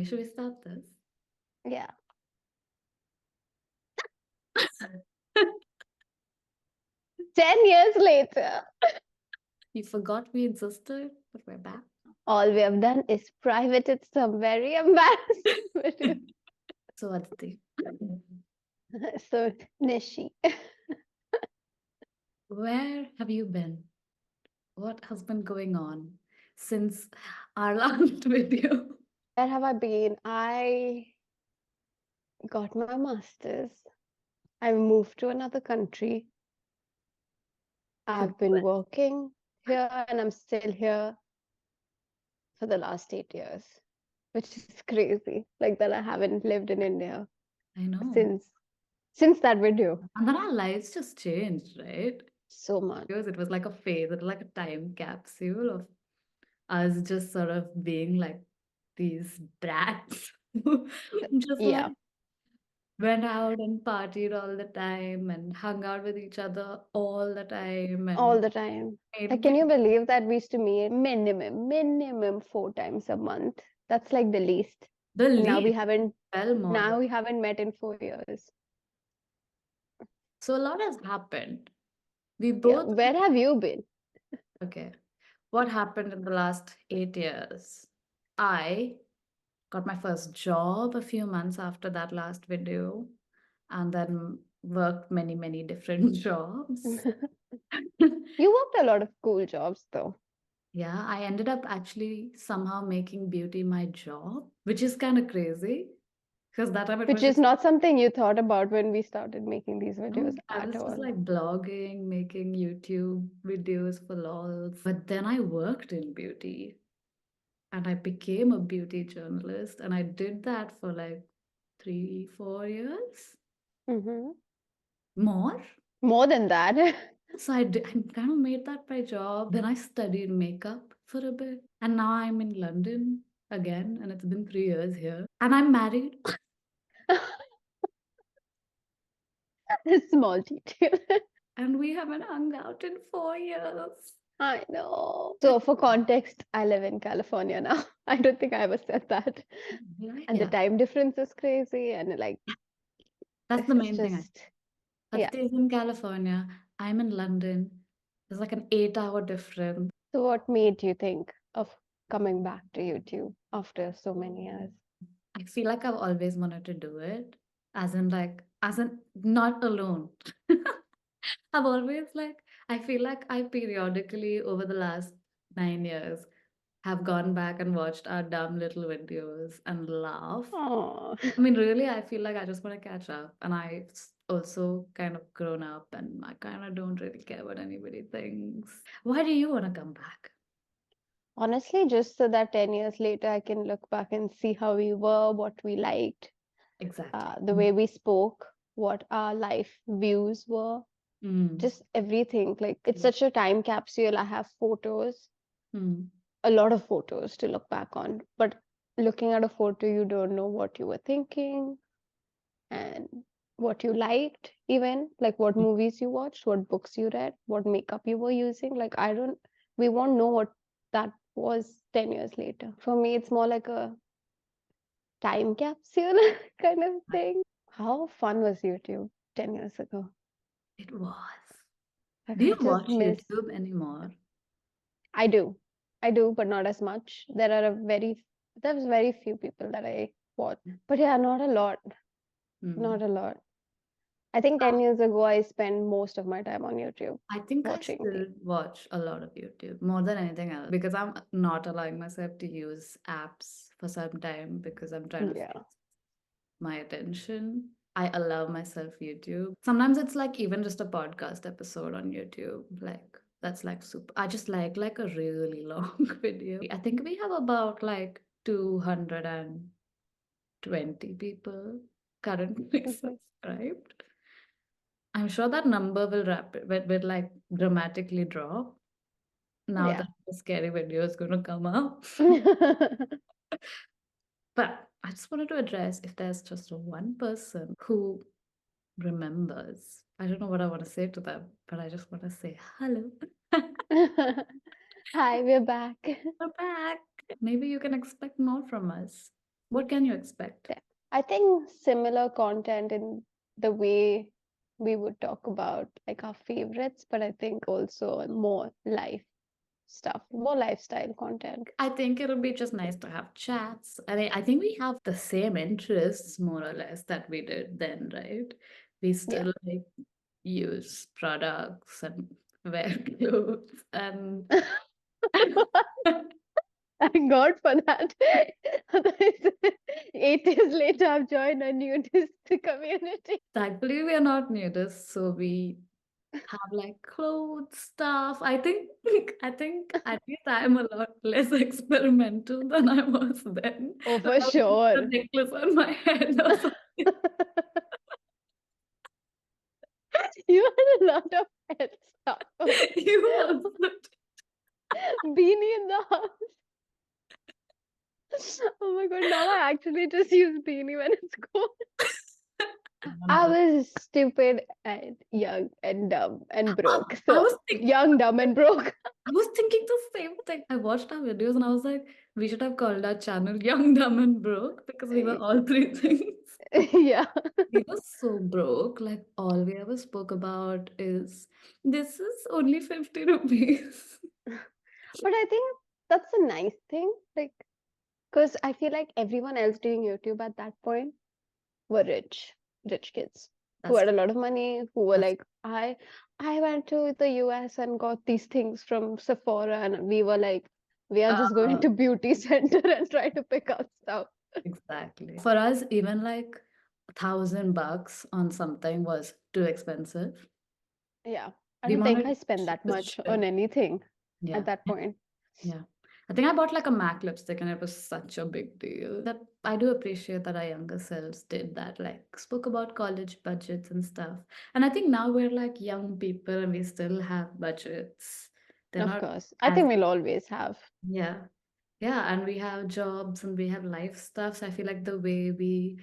Should we start this? Yeah. 10 years later, You forgot we existed, but we're back. all we have done is privated some very embarrassing videos. So, Aditi, So, Nishi, where have you been? What has been going on since our last video? where have I been? I got my master's. I moved to another country. I've been Congrats. working here and I'm still here for the last 8 years, which is crazy. Like that I haven't lived in India I know. since since that video. And then our lives just changed, right? So much. Because it was like a phase, it was like a time capsule of us just sort of being like these brats who just like Yeah, went out and partied all the time and hung out with each other all the time all and the time. Like, made can you believe that we used to meet minimum 4 times a month? That's like the least. the And lead well more than. now we haven't met in 4 years. So a lot has happened. We Yeah. both, Where have you been? okay, what happened in the last 8 years? I got my first job a few months after that last video and then worked many, many different jobs. You worked a lot of cool jobs though, Yeah, I ended up actually somehow making beauty my job, which is kind of crazy because that time it which was is just, not something you thought about when we started making these no, videos I at was just all. like blogging, making YouTube videos for lols. But then I worked in beauty and I became a beauty journalist and I did that for like 3, 4 years Hmm. more. More than that. So I kind of made that my job. Then I studied makeup for a bit. And now I'm in London again. And it's been 3 years here. And I'm married. Small detail. And we haven't hung out in 4 years. I know. But So, for context, I live in California now. I don't think I ever said that. And the yeah, time difference is crazy. And like, that's the it's main thing. just, yeah. Aditi is in California. I'm in London. There's like an 8 hour difference. So, what made you think of coming back to YouTube after so many years? I feel like I've always wanted to do it. As in, not alone. I've always like, I feel like I periodically over the last 9 years have gone back and watched our dumb little videos and laughed. Oh, I mean, really, I feel like I just want to catch up. And also kind of grown up and I kind of don't really care what anybody thinks. Why do you want to come back? honestly, just so that 10 years later, I can look back and see how we were, what we liked, Exactly. the way we spoke, what our life views were, Mm. just everything. Like, it's such a time capsule. I have photos, Mm. a lot of photos to look back on. But looking at a photo, you don't know what you were thinking and what you liked, even like what movies you watched, what books you read, what makeup you were using. Like, we won't know what that was 10 years later. For me, it's more like a time capsule kind of thing. How fun was YouTube 10 years ago? It was. Like, Do I you just watch miss. YouTube anymore? I do. I do, but not as much. There's very few people that I watch. But yeah, not a lot. Mm. Not a lot. I think 10 years ago, I spent most of my time on YouTube I think I watching still people. watch a lot of YouTube more than anything else because I'm not allowing myself to use apps for some time because I'm trying to Yeah. fix my attention. I allow myself YouTube. Sometimes it's like even just a podcast episode on YouTube. Like that's like super. I just like a really long video. I think we have about like 220 people currently Mhm. subscribed. I'm sure that number will like dramatically drop now Yeah. that the scary video is going to come up. But I just wanted to address if there's just one person who remembers. I don't know what I want to say to them, but I just want to say hello. Hi, we're back. We're back. Maybe you can expect more from us. What can you expect? Yeah. I think similar content in the way we would talk about like our favorites, but I think also more life stuff, more lifestyle content. I think it'll be just nice to have chats. I think we have the same interests more or less that we did then, right? We Yeah. still like use products and wear clothes and Thank God for that. Otherwise, 8 years later, I've joined a nudist community. thankfully we are not nudists, so we have like clothes stuff. I think at least I'm a lot less experimental than I was then. Oh, Like for I would put a sure. necklace on my head or something. You had a lot of pet stuff. You also Beanie in the house. Oh my God, now I actually just use beanie when it's cold. I was stupid and young and dumb and broke. I So was thinking young, dumb, and broke. I was thinking the same thing. I watched our videos and I was like, we should have called our channel Young, Dumb, and Broke because we were all three things. Yeah. We were so broke. Like, all we ever spoke about is this is only 50 rupees. But I think that's a nice thing. Like, because I feel like everyone else doing YouTube at that point were rich kids who That's had a lot of money, who were that's like, I went to the US and got these things from Sephora, and we were like, we are just going uh, to beauty center and try to pick out stuff. exactly. For us, even like $1,000 on something was too expensive. Yeah. I We don't think wanted I spend that cheapest much shit. on anything at Yeah. that point. Yeah. I think I bought like a MAC lipstick and it was such a big deal that I do appreciate that our younger selves did that, like spoke about college budgets and stuff. And I think now we're like young people and we still have budgets. They're Of not course. I as, think we'll always have. yeah. Yeah. And we have jobs and we have life stuff. So I feel like the way we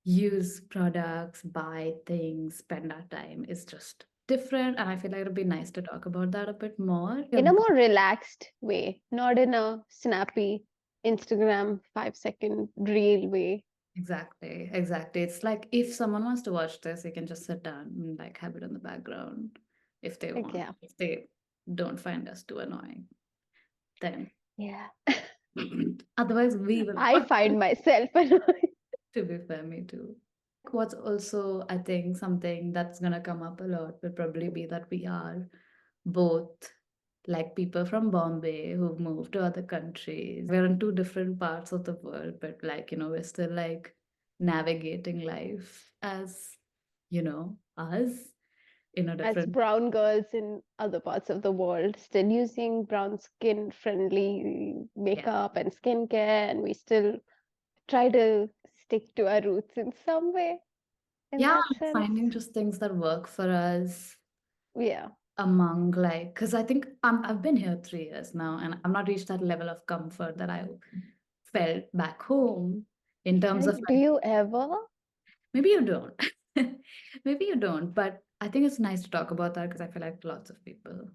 use products, buy things, spend our time is just different. And I feel like it'd be nice to talk about that a bit more. Yeah. In a more relaxed way, not in a snappy Instagram 5 second reel way. Exactly, exactly. It's like if someone wants to watch this, they can just sit down and like have it in the background if they Like, want. yeah. If they don't find us too annoying, then Yeah. otherwise we will I watch find it. myself annoying. To be fair, me too. What's also, I think, something that's gonna come up a lot will probably be that we are both like people from Bombay who've moved to other countries. We're in two different parts of the world, but like, we're still like navigating life as, us in a As different. brown girls in other parts of the world, still using brown skin friendly Yeah. makeup and skincare, and we still try to stick to our roots in some way, in Yeah, that sense. finding just things that work for us Yeah. among like, because I think I've been here 3 years now and I've not reached that level of comfort that I felt back home in terms of Like, do like, you ever? maybe you don't. Maybe you don't, but I think it's nice to talk about that because I feel like lots of people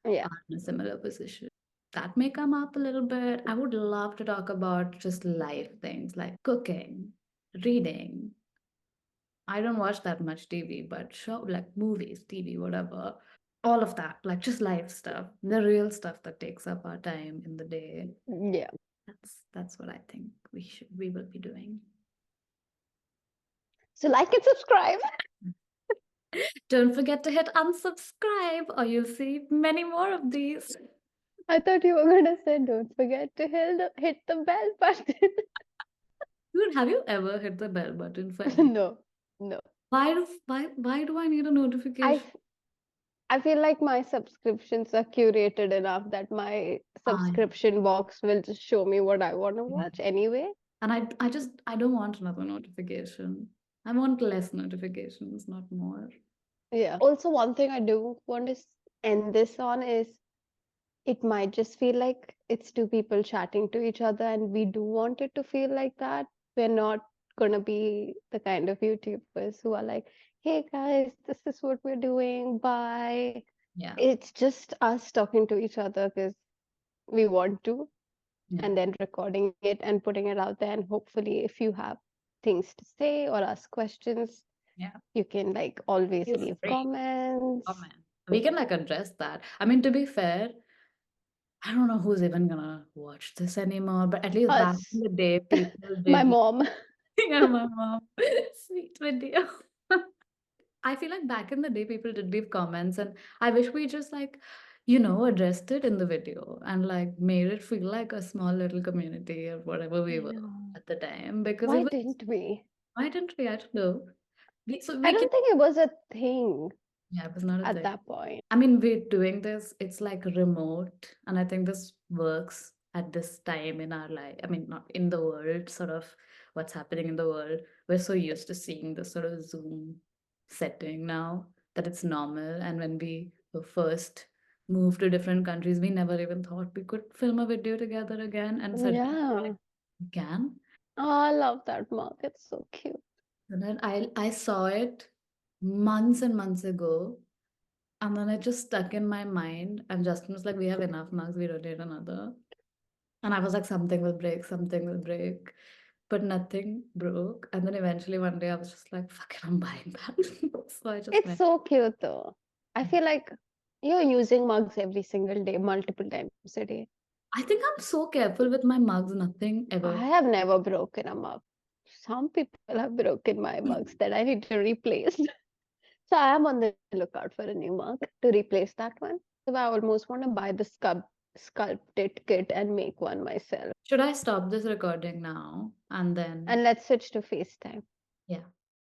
Yeah. are in a similar position. That may come up a little bit. I would love to talk about just life things like cooking, reading. I don't watch that much TV, but show like movies, TV, whatever. All of that, like just life stuff, the real stuff that takes up our time in the day. Yeah. That's what I think we will be doing. So like and subscribe. Don't forget to hit unsubscribe or you'll see many more of these. I thought you were gonna say don't forget to hit the bell button. Dude, have you ever hit the bell button for any? No, no. Why do I need a I notification? f- I feel like my subscriptions are curated enough that my I subscription box will just show me what I want to yeah. watch anyway. And I don't want another notification. I want less notifications, not more. Yeah. Also, one thing I do want to end this on is it might just feel like it's two people chatting to each other, and we do want it to feel like that. We're not gonna be the kind of YouTubers who are like, hey guys, this is what we're doing, bye. Yeah. It's just us talking to each other because we want to. Yeah. and then recording it and putting it out there. And hopefully, if you have things to say or ask questions, Yeah. you can like always Feel leave free. comments. Comment. We can like address that. I mean, to be fair, I don't know who's even gonna watch this anymore, but at least back in Us, the day, people my did mom. yeah, my mom. Sweet video. I feel like back in the day, people did leave comments, and I wish we just like, addressed it in the video and like made it feel like a small little community or whatever we I were know. at the time because it Why was, didn't we? why didn't we? I don't know. So I we can, don't think it was a thing yeah, it was not a at thing. that point. I mean, we're doing this, it's like remote, and I think this works at this time in our life. I mean, not in the world, sort of what's happening in the world. We're so used to seeing this sort of Zoom setting now that it's normal. And when we were first moved to different countries, we never even thought we could film a video together again. And suddenly we're like, Yeah. we can. Oh, I love that mug. It's so cute. And then I saw it months and months ago. And then it just stuck in my mind. And Justin was like, we have enough mugs, we don't need another. And I was like, something will break, something will break. But nothing broke. And then eventually one day I was just like, fuck it, I'm buying that. So I just It's went. so cute though. I feel like you're using mugs every single day, multiple times a day. I think I'm so careful with my mugs, nothing I ever. have never broken a mug. Some people have broken my mugs that I need to replace. So I am on the lookout for a new mug to replace that one. So I almost want to buy the sculpted kit and make one myself. Should I stop this recording now? And And then, let's switch to FaceTime. yeah.